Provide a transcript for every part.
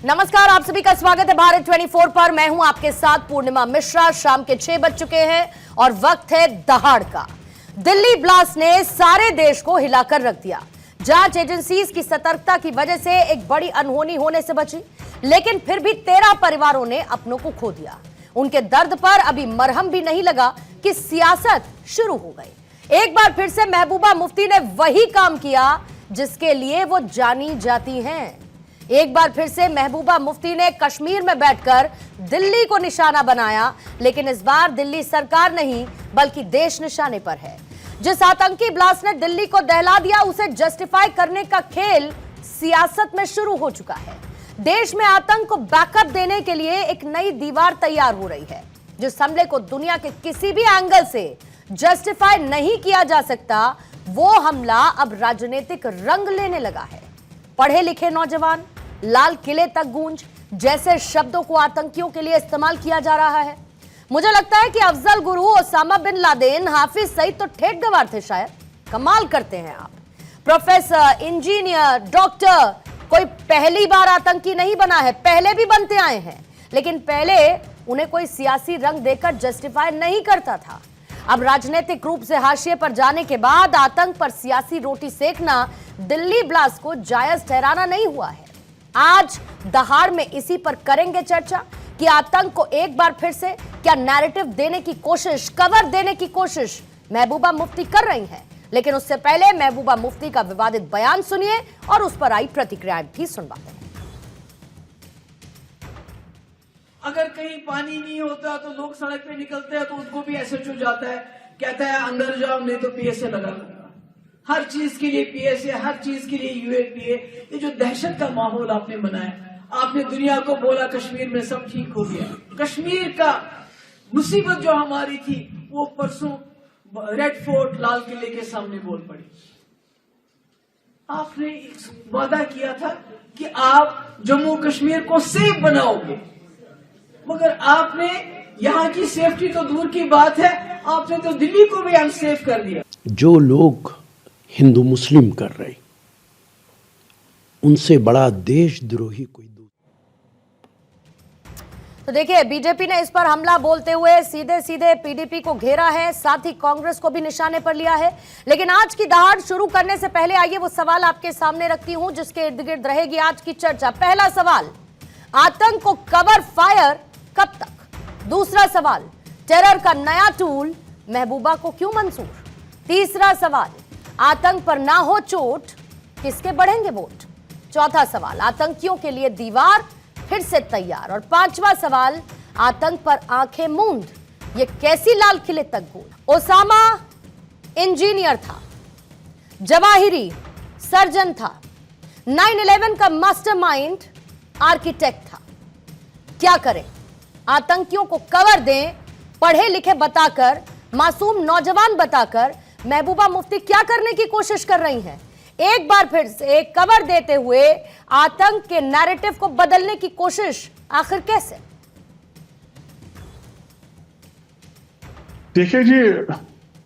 नमस्कार, आप सभी का स्वागत है भारत 24 पर। मैं हूं आपके साथ पूर्णिमा मिश्रा। शाम के 6 बज चुके हैं और वक्त है दहाड़ का। दिल्ली ब्लास्ट ने सारे देश को हिलाकर रख दिया। जांच एजेंसीज की सतर्कता की वजह से एक बड़ी अनहोनी होने से बची, लेकिन फिर भी 13 परिवारों ने अपनों को खो दिया। उनके दर्द पर अभी मरहम भी नहीं लगा कि सियासत शुरू हो गई। एक बार फिर से महबूबा मुफ्ती ने वही काम किया जिसके लिए वो जानी जाती हैं। एक बार फिर से महबूबा मुफ्ती ने कश्मीर में बैठकर दिल्ली को निशाना बनाया, लेकिन इस बार दिल्ली सरकार नहीं बल्कि देश निशाने पर है। जिस आतंकी ब्लास्ट ने दिल्ली को दहला दिया, उसे जस्टिफाई करने का खेल सियासत में शुरू हो चुका है। देश में आतंक को बैकअप देने के लिए एक नई दीवार तैयार हो रही है। जिस हमले को दुनिया के किसी भी एंगल से जस्टिफाई नहीं किया जा सकता, वो हमला अब राजनीतिक रंग लेने लगा है। पढ़े लिखे नौजवान, लाल किले तक गूंज जैसे शब्दों को आतंकियों के लिए इस्तेमाल किया जा रहा है। मुझे लगता है कि Afzal Guru, Osama bin Laden, Hafiz Saeed तो ठेठ गवार थे शायद। कमाल करते हैं आप। प्रोफेसर, इंजीनियर, डॉक्टर, कोई पहली बार आतंकी नहीं बना है, पहले भी बनते आए हैं, लेकिन पहले उन्हें कोई सियासी रंग देकर जस्टिफाई नहीं करता था। अब राजनीतिक रूप से हाशिए पर जाने के बाद आतंक पर सियासी रोटी सेकना दिल्ली ब्लास्ट को जायज ठहराना नहीं हुआ है। आज दहाड़ में इसी पर करेंगे चर्चा कि आतंक को एक बार फिर से क्या नैरेटिव देने की कोशिश, कवर देने की कोशिश महबूबा मुफ्ती कर रही हैं। लेकिन उससे पहले महबूबा मुफ्ती का विवादित बयान सुनिए और उस पर आई प्रतिक्रियाएं भी सुनवाते हैं। अगर कहीं पानी नहीं होता तो लोग सड़क पे निकलते हैं तो उनको भी एसएचओ जाता है, कहता है अंदर जाओ नहीं तो पीएसए लगा दूंगा। हर चीज के लिए पीएसए, हर चीज के लिए यूएपीए। ये जो दहशत का माहौल आपने बनाया, आपने दुनिया को बोला कश्मीर में सब ठीक हो गया। कश्मीर का मुसीबत जो हमारी थी वो परसों रेड फोर्ट, लाल किले के सामने बोल पड़ी। आपने वादा किया था कि आप जम्मू कश्मीर को सेफ बनाओगे, मगर आपने यहाँ की सेफ्टी तो दूर की बात है, आपने तो दिल्ली को भी अनसेफ कर दिया। जो लोग हिंदू मुस्लिम कर रहे, उनसे बड़ा देशद्रोही कोई दूसरा। तो देखिए, बीजेपी ने इस पर हमला बोलते हुए सीधे सीधे पीडीपी को घेरा है, साथ ही कांग्रेस को भी निशाने पर लिया है। लेकिन आज की दहाड़ शुरू करने से पहले आइए वो सवाल आपके सामने रखती हूं जिसके इर्द गिर्द रहेगी आज की चर्चा। पहला सवाल, आतंक को कवर फायर कब तक? दूसरा सवाल, टेरर का नया टूल महबूबा को क्यों मंजूर? तीसरा सवाल, आतंक पर ना हो चोट, किसके बढ़ेंगे वोट? चौथा सवाल, आतंकियों के लिए दीवार फिर से तैयार। और पांचवा सवाल, आतंक पर आंखें मूंद ये कैसी लाल किले तक गूंज? ओसामा इंजीनियर था, जवाहिरी सर्जन था, 9/11 का मास्टरमाइंड आर्किटेक्ट था। क्या करें? आतंकियों को कवर दें, पढ़े लिखे बताकर, मासूम नौजवान बताकर महबूबा मुफ्ती क्या करने की कोशिश कर रही हैं? एक बार फिर से कवर देते हुए आतंक के नैरेटिव को बदलने की कोशिश आखिर कैसे? देखिए जी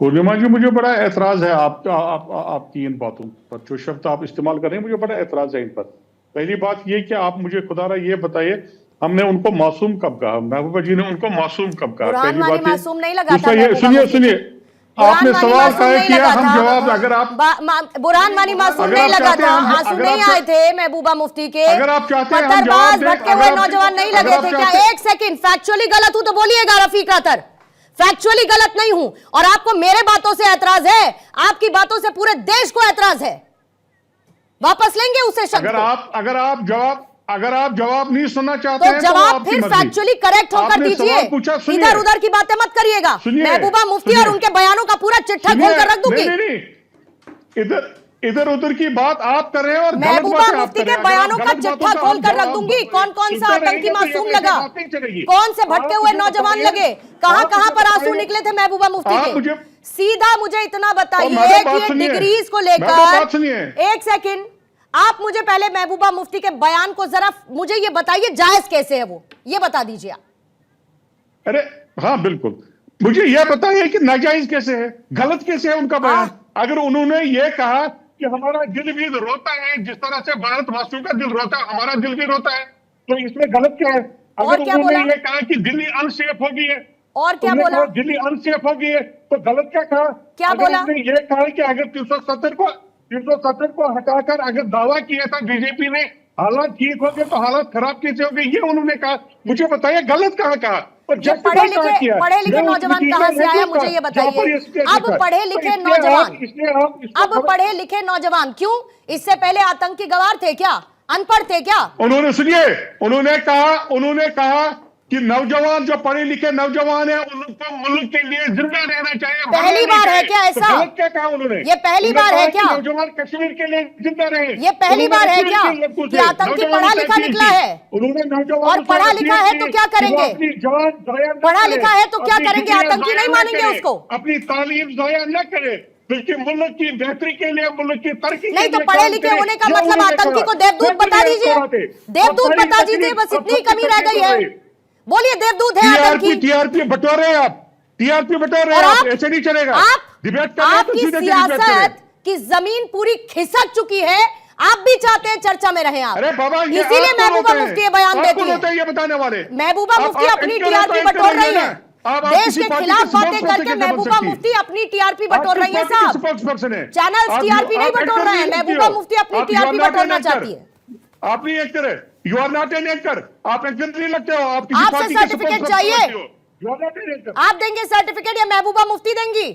पूर्णिमा जी, मुझे बड़ा एतराज है आपकी इन बातों पर। जो शब्द आप इस्तेमाल कर रहे हैं, मुझे बड़ा एतराज है इन पर। पहली बात ये कि आप मुझे खुदारा ये बताइए, हमने उनको मासूम कब कहा? महबूबा जी ने उनको मासूम कब कहा? पहली बात मासूम नहीं लगा था। सुनिए, आपने सवाल तय किया, हम जवाब। अगर आप बुरहान वानी मासूम नहीं लगा था, आंसू नहीं आए थे महबूबा मुफ्ती के, अगर आप चाहते हैं पत्थरबाज भटके हुए नौजवान नहीं लगे थे क्या? एक सेकंड, फैक्चुअली गलत हूं तो बोलिएगा रफीक अतर, फैक्चुअली गलत नहीं हूं। और आपको मेरे बातों से ऐतराज है, आपकी बातों से पूरे देश को ऐतराज है। वापस लेंगे उसे शब्द को। अगर आप जवाब नहीं सुनना चाहते तो जवाब फिर फैक्चुअली करेक्ट होकर दीजिए, इधर उधर की बातें मत करिएगा। महबूबा मुफ्ती और उनके बयानों का पूरा चिट्ठा खोलकर रख दूंगी। इधर उधर की बात आप कर रहे हैं और महबूबा मुफ्ती के बयानों का चिट्ठा खोलकर रख दूंगी। कौन कौन सा आतंकी मासूम लगा, कौन से भटके हुए नौजवान लगे, कहां कहां पर आंसू निकले थे महबूबा मुफ्ती के? सीधा मुझे इतना बताइए कि ये डिग्रीज को लेकर, एक सेकंड, आप मुझे पहले महबूबा मुफ्ती के बयान को जरा मुझे ये बताइए, जायज कैसे है वो, ये बता दीजिए आप। अरे हाँ बिल्कुल, मुझे यह बताइए कि नाजायज कैसे है, गलत कैसे है उनका बयान। अगर उन्होंने ये कहा कि हमारा दिल भी रोता है जिस तरह से भारत वासियों का दिल रोता है, हमारा दिल भी रोता है, तो इसमें गलत क्या है? और अगर क्या उन्होंने बोला? ये कहा कि दिल्ली अनसेफ हो गई है, और क्या उन्होंने बोला? कहा दिल्ली अनसेफ हो गई है, तो गलत क्या कहा? क्या अगर बोला? उन्होंने ये कहा कि अगर 370 को हटाकर अगर दावा किया था बीजेपी ने हालात ठीक हो गए तो हालात खराब कैसे हो गए, ये उन्होंने कहा। मुझे बताइए गलत कहाँ कहा? और ये justify पढ़े कहाँ लिखे किया? मैं उस नौजवान मीटिंग कहाँ में से आया, मौजूद मुझे था, ये जहाँ पर बताइए। ये स्टेट अब था। पढ़े तो लिखे इसलिए नौजवान, इसलिए आप इसको अब पढ़े लिखे नौजवान क्यों? इससे पहले आतंकी गवार थे क्या? अनपढ़ थे क्या? उन्होंने सुनिए, उन्होंने कहा कि नौजवान जो पढ़े लिखे नौजवान है उनको मुल्क के लिए जिंदा रहना चाहिए। पहली बार है क्या ऐसा? तो गलत क्या कहा उन्होंने? ये पहली बार है क्या? नौजवान कश्मीर के लिए जिंदा रहे। ये पहली बार है क्या कि आतंकी पढ़ा लिखा निकला है? उन्होंने नौजवान और पढ़ा लिखा है तो क्या करेंगे? पढ़ा लिखा है तो क्या करेंगे? आतंकी नहीं मानेंगे उसको? अपनी तालीम जाया न करे, बल्कि मुल्क की बेहतरी के लिए, मुल्क की तरक्की नहीं तो पढ़े लिखे होने का मतलब आतंकी को देवदूत बता दीजिए, देवदूत बता दीजिए, बस इतनी कमी रह गई है। बोलिए देवदूत है आतंकी। टीआरपी बटोर रहे हैं आप, टीआरपी बटोर रहे और हैं आप, आप ऐसे नहीं चलेगा। आप डिबेट कर रहे हैं तो आपकी सीधे डिबेट करें। सियासत की जमीन पूरी खिसक चुकी है, आप भी चाहते हैं चर्चा में रहें आप। अरे बाबा, ये इसीलिए आपको महबूबा होते हैं। मुफ्ती ये बयान आपको देती होते है। हैं ये बताने वाले। महबूबा मुफ्ती आप अपनी एंकर टीआरपी होते हैं, बटोर एंकर रही होइए है। ना। आप देश किसी के पार्टी खिलाफ के बातें spokesperson करके कैसे बन महबूबा सकती है? मुफ्ती अपनी टीआरपी बटोर रही है साहब। स्पोक्सपर्सन है। चैनल्स आप- टीआरपी नहीं आप बटोर एंकर रहे हैं, नहीं महबूबा हो। मुफ्ती अपनी आप टीआरपी you are not बटोरना an anchor। चाहती है। आप नहीं एंकर है, you are not an anchor. आप एंकर नहीं लगते हो, आप किसी आपसे पार्टी के सर्टिफिकेट spokesperson चाहिए? लगते हो। You are not an anchor। आप देंगे सर्टिफिकेट या महबूबा मुफ्ती देंगी?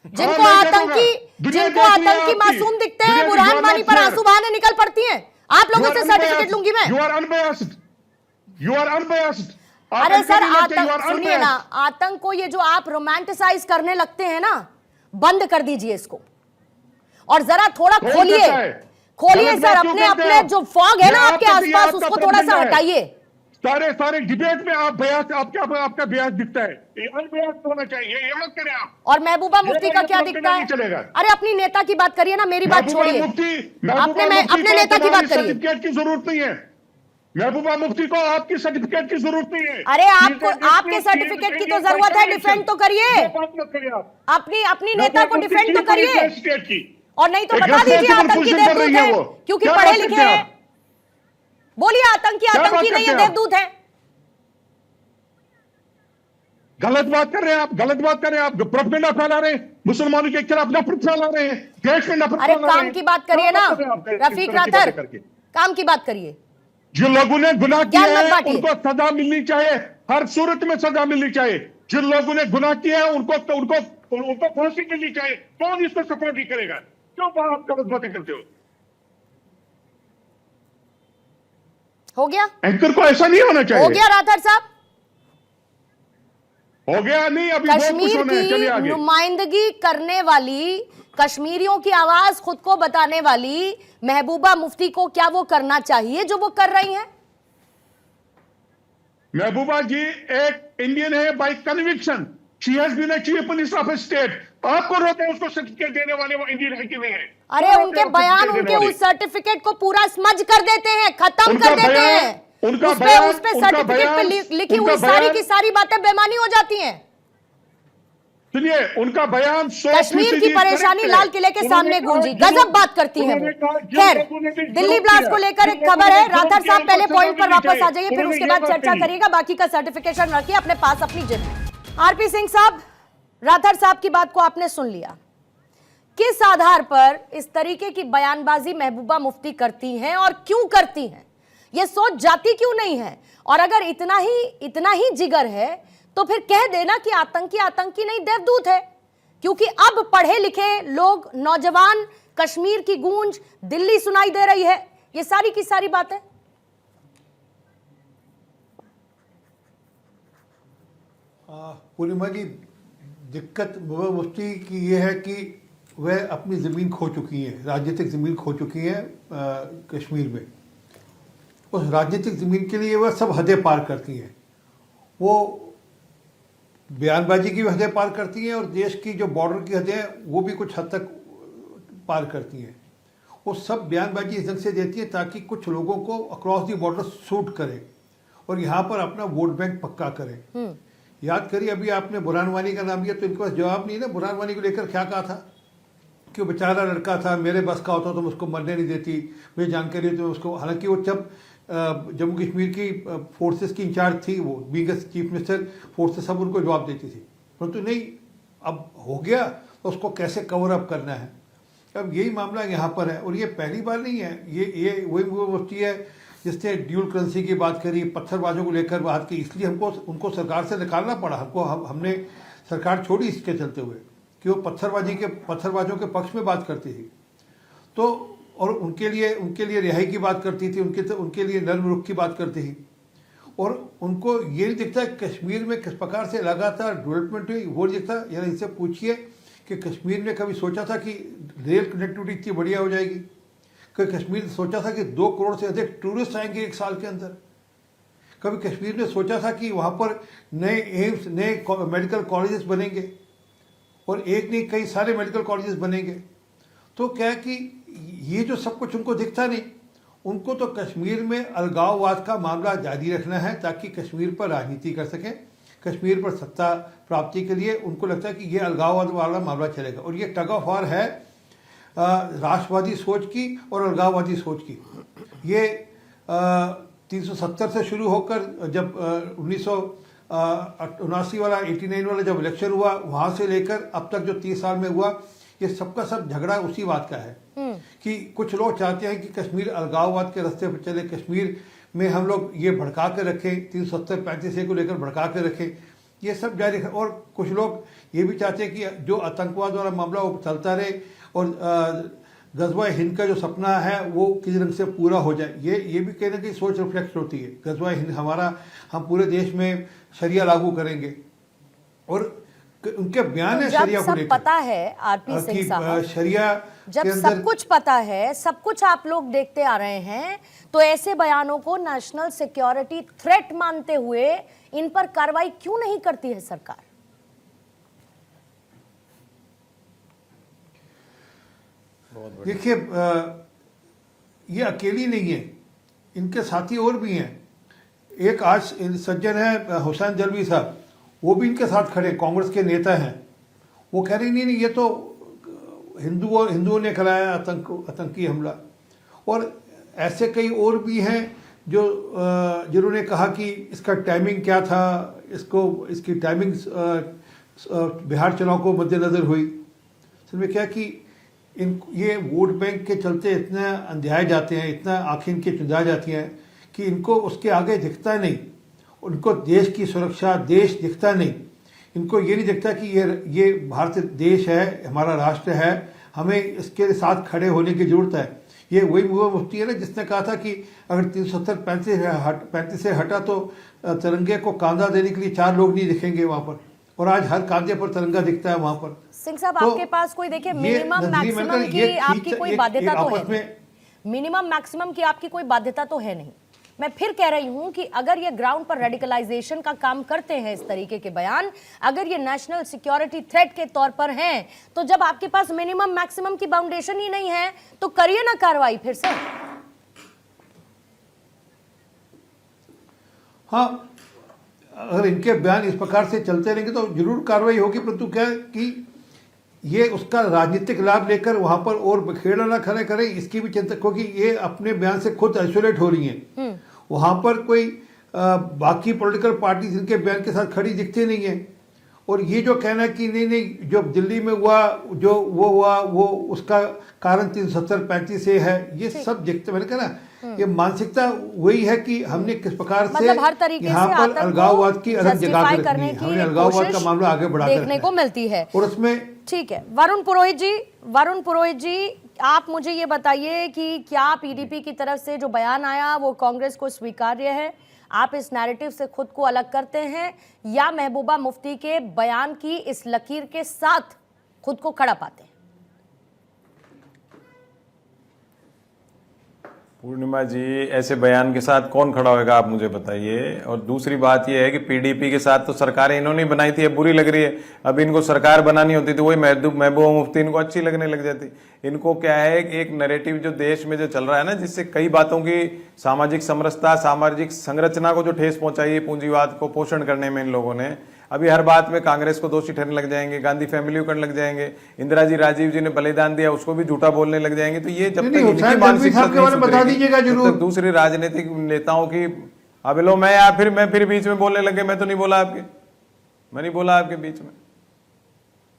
जिनको मैं आतंकी करूंगा। दुनिया जिनको देख रही है आतंकी आपकी। मासूम दिखते हैं, दुनिया की बुरहान you are वानी not पर fair। आंसू बहाने निकल पड़ती हैं, आप लोगों से सर्टिफिकेट लूंगी मैं। You are unbiased, you are unbiased. अरे सर आतंक, सुनिए ना, आतंक को ये जो आप रोमांटिसाइज करने लगते हैं ना, बंद कर दीजिए इसको और जरा थोड़ा कौन खोलिए, कहता है? खोलिए गलत सर, बात क्यों अपने करते अपने हैं? जो फॉग है ना ये आपके आपका आसपास, आपका उसको थोड़ा सा propaganda है। हटाइए। सारे डिबेट में आप बयास, आपका बयास दिखता है, ये अनबयास होना चाहिए, ये मत करें आप। और महबूबा मुफ्ती का ये क्या propaganda दिखता है? नहीं चलेगा। अरे अपनी नेता की बात करिए ना, मेरी बात महबूबा छोड़िए। मुफ्ती अपने नेता की बात करिए। सर्टिफिकेट की जरूरत नहीं है। महबूबा मुफ्ती को आपकी सर्टिफिकेट की जरूरत नहीं है। अरे आपको आपके सर्टिफिकेट की तो जरूरत है, डिफेंड तो करिए, बात मत करिए आप। अपनी नेता को डिफेंड तो करिए, स्टेट की और नहीं तो एक बता दीजिए responsible आतंकी position कर देवदूत रही है है, वो। क्योंकि क्या पढ़े बात लिखे करते हैं हैं। आप? बोलिए आतंकी क्या बात आतंकी नहीं है, करते हैं आप? देवदूत है। गलत बात कर रहे हैं आप, गलत बात कर रहे हैं आप। प्रोपेगेंडा फैला रहे हैं, मुसलमानों के खिलाफ नफरत फैला रहे हैं, देश में नफरत अरे फैला रहे काम हैं। की बात करिए क्या ना बात कर रहे हैं आप इस रफीक तरह की राथर, बातें करके? काम की बात करिए। जिन लोगों ने गुनाह किया ज्ञान मत है बांटिए। उनको सजा मिलनी चाहिए, हर सूरत में सजा मिलनी चाहिए। जिन लोगों ने गुनाह किया है उनको फांसी मिलनी चाहिए। कौन इसको सपोर्ट नहीं करेगा? क्यों आप गलत बातें करते हो? हो गया, एंकर को ऐसा नहीं होना चाहिए। हो गया राठौर साहब। हो गया नहीं, अभी बहुत कुछ कश्मीर होना है, चलिए की आगे। नुमाइंदगी करने वाली, कश्मीरियों की आवाज खुद को बताने वाली महबूबा मुफ्ती को क्या वो करना चाहिए जो वो कर रही हैं? महबूबा जी एक इंडियन है by conviction. She has been a chief minister of state. आपको रोते हैं उसको सर्टिफिकेट देने वाले वो इंडियन है कि नहीं है? अरे उनके बयान उनके उस सर्टिफिकेट को पूरा स्मज कर देते हैं, खत्म कर देते हैं। उस पे सर्टिफिकेट पे लिखी हुई सारी की सारी बातें बेमानी हो जाती हैं। सुनिए, उनका बयान कश्मीर की परेशानी लाल किले के सामने गूंजी, गजब बात करती हैं वो। खैर, दिल्ली ब्लास्ट को लेकर एक खबर है। राठौर साहब पहले पॉइंट पर वापस आ जाइए, फिर उसके बाद चर्चा करिएगा। बाकी का सर्टिफिकेशन रखिए अपने पास, अपनी जिद। आरपी सिंह साहब, राठौर साहब की बात को आपने सुन लिया। किस आधार पर इस तरीके की बयानबाजी महबूबा मुफ्ती करती हैं और क्यों करती हैं, ये सोच जाती क्यों नहीं है? और अगर इतना ही जिगर है तो फिर कह देना कि आतंकी नहीं देवदूत है, क्योंकि अब पढ़े लिखे लोग, नौजवान, कश्मीर की गूंज दिल्ली सुनाई दे रही है। ये सारी की सारी बातें पूर्णिमा जी, दिक्कत मुफ्ती की ये है कि वह अपनी ज़मीन खो चुकी हैं, राजनीतिक ज़मीन खो चुकी हैं कश्मीर में। उस राजनीतिक ज़मीन के लिए वह सब हदें पार करती हैं। वो बयानबाजी की भी हदें पार करती हैं और देश की जो बॉर्डर की हदें हैं वो भी कुछ हद तक पार करती हैं। वो सब बयानबाजी इस ढंग से देती हैं ताकि कुछ लोगों को अक्रॉस दी बॉर्डर सूट करे और यहाँ पर अपना वोट बैंक पक्का करें। याद करिए, अभी आपने बुरहान वानी का नाम लिया तो इनके पास जवाब नहीं है ना। बुरहान वानी को लेकर क्या कहा था कि वो बेचारा लड़का था, मेरे बस का होता तो मैं उसको मरने नहीं देती, मुझे जानकारी तो मैं उसको, हालांकि वो जब जम्मू कश्मीर की फोर्सेस की इंचार्ज थी, वो बीइंग चीफ मिनिस्टर फोर्सेस, सब उनको जवाब देती थी। परंतु नहीं, अब हो गया तो उसको कैसे कवर अप करना है, अब यही मामला यहाँ पर है। और ये पहली बार नहीं है, ये वही वो मुफ्ती है जिसने ड्यूल करेंसी की बात करी, पत्थरबाजों को लेकर बात की, इसलिए हमको उनको सरकार से निकालना पड़ा। हमने सरकार छोड़ी इसके चलते हुए कि वो पत्थरबाजों के पक्ष में बात करती थी, तो और उनके लिए रिहाई की बात करती थी, उनके लिए नर्म रुख की बात करती थी। और उनको ये नहीं दिखता कि कश्मीर में किस प्रकार से लगातार डेवलपमेंट हुई, वो नहीं दिखता। यार इनसे पूछिए कि कश्मीर ने कभी सोचा था कि रेल कनेक्टिविटी इतनी बढ़िया हो जाएगी? कभी कश्मीर ने सोचा था कि 2 करोड़ से अधिक टूरिस्ट आएंगे एक साल के अंदर? कभी कश्मीर ने सोचा था कि वहाँ पर नए एम्स, नए मेडिकल कॉलेजेस बनेंगे, और एक नहीं कई सारे मेडिकल कॉलेजेस बनेंगे? तो क्या है कि ये जो सब कुछ उनको दिखता नहीं, उनको तो कश्मीर में अलगाववाद का मामला जारी रखना है ताकि कश्मीर पर राजनीति कर सकें। कश्मीर पर सत्ता प्राप्ति के लिए उनको लगता है कि ये अलगाववाद वाला मामला चलेगा, और ये टग ऑफ वार है राष्ट्रवादी सोच की और अलगाववादी सोच की। ये 370 से शुरू होकर जब 1979 वाला 89 वाला जब इलेक्शन हुआ, वहाँ से लेकर अब तक जो 30 साल में हुआ, ये सबका सब झगड़ा उसी बात का है कि कुछ लोग चाहते हैं कि कश्मीर अलगाववाद के रास्ते पर चले, कश्मीर में हम लोग ये भड़का के रखें, 370-35 को लेकर भड़का के रखें, ये सब जारी रखें। और कुछ लोग ये भी चाहते हैं कि जो आतंकवाद वाला मामला वो चलता रहे, और गजवा हिंद का जो सपना है वो किसी रंग से पूरा हो जाए। ये भी कहीं ना कहीं सोच रिफ्लेक्ट होती है। गजवा हिंद हमारा, हम पूरे देश में शरिया लागू करेंगे, और उनके बयान है शरिया को लेकर। पता है आरपी सिंह साहब, शरिया जब सब कुछ पता है, सब कुछ आप लोग देखते आ रहे हैं, तो ऐसे बयानों को नेशनल सिक्योरिटी थ्रेट मानते हुए इन पर कार्रवाई क्यों नहीं करती है सरकार? देखिए, ये अकेली नहीं है, इनके साथी और भी हैं। एक आज सज्जन है हुसैन जलवी साहब, वो भी इनके साथ खड़े, कांग्रेस के नेता हैं। वो कह रहे नहीं ये तो हिंदुओं ने कराया आतंकी हमला। और ऐसे कई और भी हैं जो जिन्होंने कहा कि इसका टाइमिंग क्या था, इसकी टाइमिंग बिहार चुनाव को मद्देनजर हुई। इसमें क्या कि ये वोट बैंक के चलते इतना अंधियाए जाते हैं, इतना आँखें इनकी चुंधा जाती हैं कि इनको उसके आगे दिखता नहीं। उनको देश की सुरक्षा, देश दिखता नहीं। इनको ये नहीं दिखता कि ये भारत देश है, हमारा राष्ट्र है, हमें इसके साथ खड़े होने की ज़रूरत है। ये वही मुफ्ती है ना जिसने कहा था कि अगर 370-35 से हटा तो तिरंगे को कांधा देने के लिए 4 लोग नहीं दिखेंगे वहाँ पर, और आज हर कांधे पर तिरंगा दिखता है वहाँ पर। सिंह साहब, आपके पास कोई देखिए मिनिमम मैक्सिमम की आपकी कोई बाध्यता तो है, मिनिमम मैक्सिमम की आपकी कोई बाध्यता तो है नहीं। मैं फिर कह रही हूं कि अगर ये ग्राउंड पर रेडिकलाइजेशन का काम करते हैं, इस तरीके के बयान अगर ये नेशनल सिक्योरिटी थ्रेट के तौर पर हैं, तो जब आपके पास मिनिमम मैक्सिमम की बाउंडेशन ही नहीं है तो करिए ना कार्रवाई फिर से। हाँ, अगर इनके बयान इस प्रकार से चलते रहेंगे तो जरूर कार्रवाई होगी, परंतु क्या कि ये उसका राजनीतिक लाभ लेकर वहां पर और बखेड़ा ना खड़े करें, इसकी भी चिंता, क्योंकि ये अपने बयान से खुद आइसोलेट हो रही हैं। वहां पर कोई बाकी पॉलिटिकल पार्टी जिनके बयान के साथ खड़ी दिखती नहीं है। और ये जो कहना कि नहीं जो दिल्ली में हुआ, जो वो हुआ, वो उसका कारण 370-35 से है, ये सब दिखते। मैंने कहा ना, ये मानसिकता वही है कि हमने किस प्रकार से यहाँ पर अलगाववाद की अलग जगह रखनी है, हमने अलगाववाद का मामला आगे बढ़ा देखने को मिलती है। और उसमें ठीक है, वरुण पुरोहित जी, आप मुझे ये बताइए कि क्या पीडीपी की तरफ से जो बयान आया वो कांग्रेस को स्वीकार्य है? आप इस नैरेटिव से खुद को अलग करते हैं या महबूबा मुफ्ती के बयान की इस लकीर के साथ खुद को खड़ा पाते हैं? पूर्णिमा जी, ऐसे बयान के साथ कौन खड़ा होगा आप मुझे बताइए। और दूसरी बात यह है कि पीडीपी के साथ तो सरकारें इन्होंने बनाई थी, अब बुरी लग रही है। अब इनको सरकार बनानी होती तो वही महबूबा मुफ्ती इनको अच्छी लगने लग जाती। इनको क्या है, एक नैरेटिव जो देश में जो चल रहा है ना, जिससे कई बातों की सामाजिक समरसता, सामाजिक संरचना को जो ठेस पहुंचाई है, पूंजीवाद को पोषण करने में इन लोगों ने, अभी हर बात में कांग्रेस को दोषी ठहरने लग जाएंगे, गांधी फैमिली को करने लग जाएंगे, इंदिरा जी राजीव जी ने बलिदान दिया उसको भी झूठा बोलने लग जाएंगे। तो ये जब तक इनकी मानसिकता नहीं सुधरेगी, तब तक दूसरी राजनीतिक नेताओं की अब लो मैं फिर बीच में बोलने लगे, मैं तो नहीं बोला आपके, मैं नहीं बोला आपके बीच में।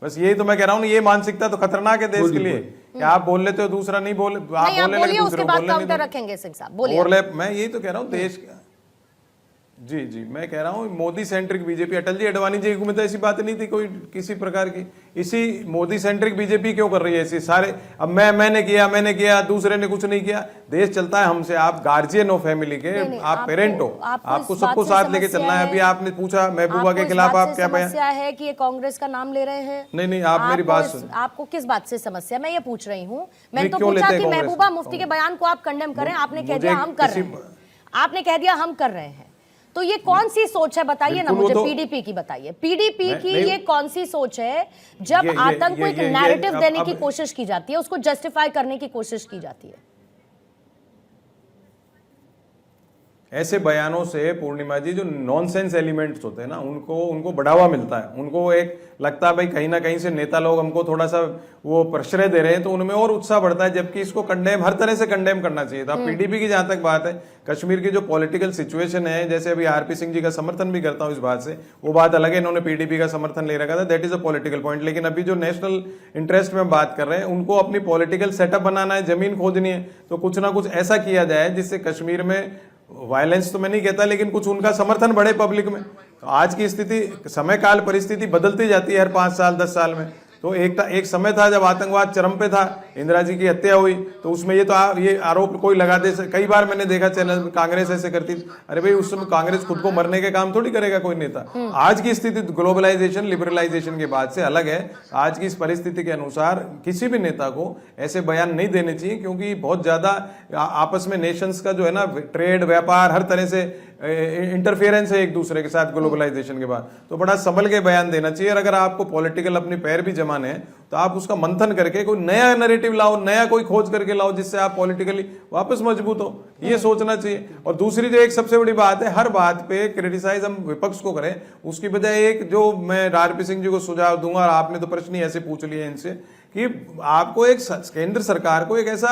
बस यही तो मैं कह रहा हूँ, ये मानसिकता तो खतरनाक है देश के लिए कि आप बोल लेते हो दूसरा नहीं बोले, आप बोलने लगे दूसरे बोलने नहीं रखेंगे सिंह साहब बोलिए। ओवरलैप, मैं यही तो कह रहा हूँ देश का। जी मैं कह रहा हूँ मोदी सेंट्रिक बीजेपी, अटल जी अडवाणी जी में तो ऐसी बात नहीं थी कोई किसी प्रकार की। इसी मोदी सेंट्रिक बीजेपी क्यों कर रही है ऐसी सारे, अब मैंने किया दूसरे ने कुछ नहीं किया। देश चलता है हमसे, आप गार्जियन हो फैमिली के, आप पेरेंट हो, आपको सबको साथ लेके चलना है। अभी आपने पूछा महबूबा के खिलाफ आप क्या समस्या है कि ये कांग्रेस का नाम ले रहे हैं? नहीं आप मेरी बात सुन, आपको किस बात से समस्या, मैं ये पूछ रही हूँ। मैंने तो पूछा कि महबूबा मुफ्ती के बयान को आप कंडेम करें, आपने कह दिया हम कर रहे हैं, आपने कह दिया हम कर रहे हैं। तो ये कौन सी सोच है बताइए ना मुझे, पीडीपी की बताइए, पीडीपी की ये कौन सी सोच है जब आतंक को एक नैरेटिव देने की कोशिश की जाती है, उसको जस्टिफाई करने की कोशिश की जाती है? ऐसे बयानों से पूर्णिमा जी जो नॉनसेंस एलिमेंट्स होते हैं ना उनको बढ़ावा मिलता है, उनको एक लगता है भाई कहीं ना कहीं से नेता लोग हमको थोड़ा सा वो प्रश्रय दे रहे हैं, तो उनमें और उत्साह बढ़ता है। जबकि इसको कंडेम हर तरह से कंडेम करना चाहिए था। पीडीपी की जहां तक बात है, कश्मीर की जो पॉलिटिकल सिचुएशन है, जैसे अभी आरपी सिंह जी का समर्थन भी करता हूं इस बात से, वो बात अलग है, इन्होंने पीडीपी का समर्थन ले रखा था, that is a political point. लेकिन अभी जो नेशनल इंटरेस्ट में बात कर रहे हैं, उनको अपनी पॉलिटिकल सेटअप बनाना है, जमीन खोजनी है, तो कुछ ना कुछ ऐसा किया जाए जिससे कश्मीर में वायलेंस तो मैं नहीं कहता, लेकिन कुछ उनका समर्थन बढ़े पब्लिक में। तो आज की स्थिति, समय काल परिस्थिति बदलती जाती है हर 5 साल 10 साल में। तो एक समय था जब आतंकवाद चरम पे था, इंदिरा जी की हत्या हुई, तो उसमें ये आरोप कोई लगा दे। कई बार मैंने देखा चैनल में कांग्रेस ऐसे करती, अरे भाई उस समय कांग्रेस खुद को मरने के काम थोड़ी करेगा कोई नेता। आज की स्थिति ग्लोबलाइजेशन लिबरलाइजेशन के बाद से अलग है। आज की इस परिस्थिति के अनुसार किसी भी नेता को ऐसे बयान नहीं देने चाहिए, क्योंकि बहुत ज्यादा आपस में नेशंस का जो है ना ट्रेड व्यापार हर तरह से इंटरफेरेंस है एक दूसरे के साथ ग्लोबलाइजेशन के बाद। तो बड़ा संभल के बयान देना चाहिए। और अगर आपको पॉलिटिकल अपने पैर भी जमाने हैं तो आप उसका मंथन करके कोई नया नैरेटिव लाओ, नया कोई खोज करके लाओ, जिससे आप पॉलिटिकली वापस मजबूत हो, ये सोचना चाहिए। और दूसरी जो एक सबसे बड़ी बात है, हर बात पे क्रिटिसाइज हम विपक्ष को करें, उसकी बजाय एक जो मैं आरपी सिंह जी को सुझाव दूंगा, और आपने तो प्रश्न ही ऐसे पूछ लिए इनसे कि आपको एक केंद्र सरकार को एक ऐसा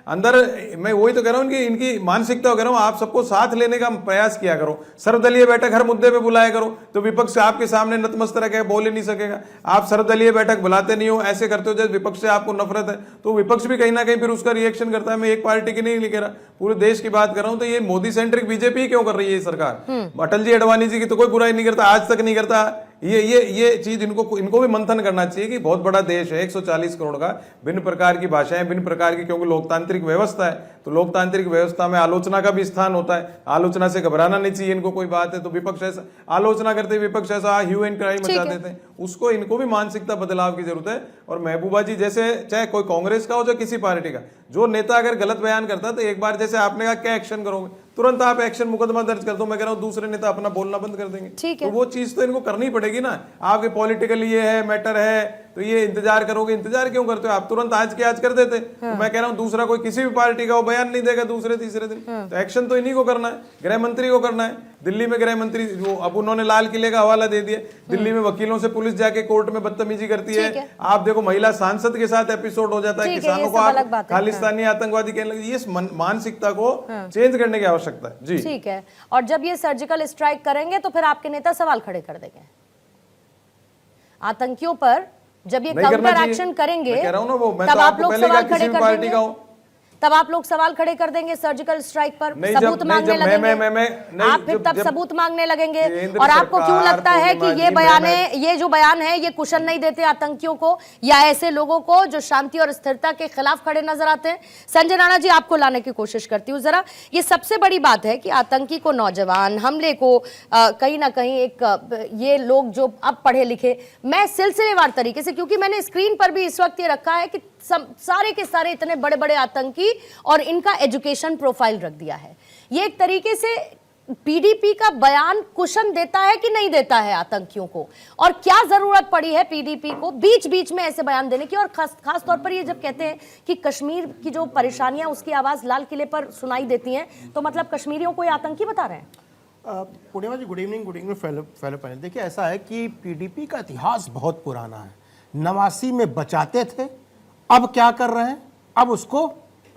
अंदर, मैं वही तो कह रहा हूं कि इनकी मानसिकता कह रहा हूं, आप सबको साथ लेने का प्रयास किया करो। सर्वदलीय बैठक हर मुद्दे पे बुलाया करो, तो विपक्ष आपके सामने नतमस्तक रह के बोल ही नहीं सकेगा। आप सर्वदलीय बैठक बुलाते नहीं हो, ऐसे करते हो जैसे विपक्ष से आपको नफरत है, तो विपक्ष भी कहीं ना कहीं फिर उसका रिएक्शन करता है। मैं एक पार्टी की नहीं कह रहा, पूरे देश की बात कर रहा हूं। तो ये मोदी सेंट्रिक बीजेपी क्यों कर रही है सरकार? अटल जी अडवाणी जी की तो कोई बुराई नहीं करता, आज तक नहीं करता। ये चीज इनको भी मंथन करना चाहिए कि बहुत बड़ा देश है, 140 करोड़ का, भिन्न प्रकार की भाषाएं, भिन्न प्रकार की, क्योंकि लोकतांत्रिक व्यवस्था है, तो लोकतांत्रिक व्यवस्था में आलोचना का भी स्थान होता है। आलोचना से घबराना नहीं चाहिए इनको। कोई बात है तो विपक्ष ऐसा आलोचना करते, विपक्ष ऐसा ह्यू एंड क्राई मचा देते हैं, उसको इनको भी मानसिकता बदलाव की जरूरत है। और महबूबा जी जैसे, चाहे कोई कांग्रेस का हो चाहे किसी पार्टी का, जो नेता अगर गलत बयान करता है तो एक बार जैसे आपने कहा क्या एक्शन करोगे, तुरंत आप एक्शन मुकदमा दर्ज कर दो। मैं कह रहा हूं दूसरे नेता अपना बोलना बंद कर देंगे। तो वो चीज तो इनको करनी पड़ेगी ना। आपके पॉलिटिकल ये है, मैटर है, तो ये इंतजार करोगे, इंतजार क्यों करते हो आप? तुरंत आज के आज कर देते। तो मैं कह रहा हूं दूसरा कोई किसी भी पार्टी का वो बयान नहीं देगा दूसरे तीसरे दिन, तो एक्शन तो इन्हीं को करना है, गृह मंत्री को करना है। दिल्ली में गृह मंत्री वो, अब उन्होंने लाल किले का हवाला दे दिया, दिल्ली में वकीलों से पुलिस जाके कोर्ट में बदतमीजी करती है। आप देखो महिला सांसद के साथ एपिसोड हो जाता है, किसानों को आप खालिस्तानी आतंकवादी कहने लगे। ये मानसिकता को चेंज करने की आवश्यकता है जी। ठीक है। और जब ये सर्जिकल स्ट्राइक करेंगे तो फिर आपके नेता सवाल खड़े कर देंगे आतंकियों पर। जब ये काउंटर एक्शन करेंगे तब आप लोग सवाल खड़े कर देंगे, तब आप लोग सवाल खड़े कर देंगे सर्जिकल स्ट्राइक पर, सबूत मांगने लगेंगे। आप फिर तब सबूत मांगने लगेंगे। और आपको क्यों लगता है कि ये जो बयान है ये कुशन नहीं देते आतंकियों को या ऐसे लोगों को जो शांति और स्थिरता के खिलाफ खड़े नजर आते हैं? संजय राणा जी, आपको लाने की कोशिश करती हूँ जरा। ये सबसे बड़ी बात है कि आतंकी को, नौजवान हमले को कहीं ना कहीं एक ये लोग जो अब पढ़े लिखे, मैं सिलसिलेवार तरीके से, क्योंकि मैंने स्क्रीन पर भी इस वक्त ये रखा है कि सारे के सारे इतने बड़े बड़े आतंकी और इनका एजुकेशन प्रोफाइल रख दिया है। ये एक तरीके से पीडीपी का बयान कुशन देता है कि नहीं देता है आतंकियों को? और क्या जरूरत पड़ी है पीडीपी को बीच बीच में ऐसे बयान देने की? और खास तौर पर ये जब कहते हैं कि कश्मीर की जो परेशानियां उसकी आवाज लाल किले पर सुनाई देती हैं, तो मतलब कश्मीरियों को ये आतंकी बता रहे हैं? पूर्णिमा जी, गुड इवनिंग फेलो पैनल। देखिए, ऐसा है कि पीडीपी का इतिहास बहुत पुराना है। 89 में बचाते थे, अब क्या कर रहे हैं, अब उसको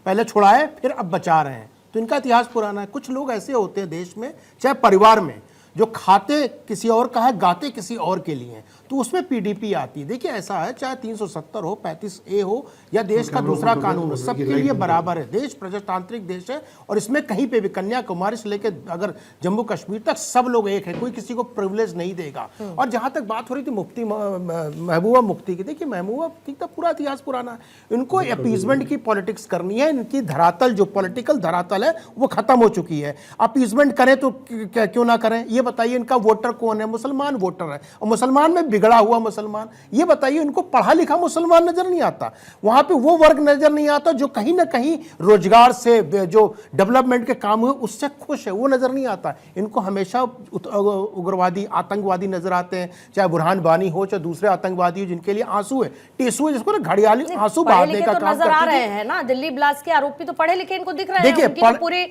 पहले छुड़ाए फिर अब बचा रहे हैं। तो इनका इतिहास पुराना है। कुछ लोग ऐसे होते हैं देश में, चाहे परिवार में, जो खाते किसी और का है, गाते किसी और के लिए हैं, तो उसमें पीडीपी आती है। देखिए, ऐसा है, चाहे 370 हो, 35A हो, या देश का दूसरा कानून हो, सबके लिए बराबर है। देश प्रजातांत्रिक देश है और इसमें कहीं पे भी, कन्याकुमारी से लेकर अगर जम्मू कश्मीर तक, सब लोग एक है, कोई किसी को प्रिविलेज नहीं देगा। और जहां तक बात हो रही थी मुफ्ती महबूबा मुफ्ती की, देखिए महबूबा मुफ्ती का पूरा इतिहास पुराना है। इनको अपीजमेंट की पॉलिटिक्स करनी है। इनकी धरातल, जो पॉलिटिकल धरातल है, वो खत्म हो चुकी है। अपीजमेंट करें तो क्यों ना करें। ये बताइए, इनका वोटर कौन है? मुसलमान वोटर है, और मुसलमान में बिगड़ा हुआ मुसलमान। ये बताइए, उनको पढ़ा लिखा मुसलमान नजर नहीं आता। वहां पे वो वर्ग नजर नहीं आता जो कहीं ना कहीं रोजगार से, जो डेवलपमेंट के काम हुए उससे खुश है, वो नजर नहीं आता। इनको हमेशा उग्रवादी, आतंकवादी नजर आते हैं, चाहे बुरहान बानी हो, चाहे दूसरे आतंकवादी हो, जिनके लिए आंसू है, टेसू है, जिसको घड़ियाली आंसू बहाने का काम नजर आ रहे हैं ना। दिल्ली ब्लास्ट के आरोपी तो पढ़े लिखे इनको दिख रहे हैं। उनकी तो पूरी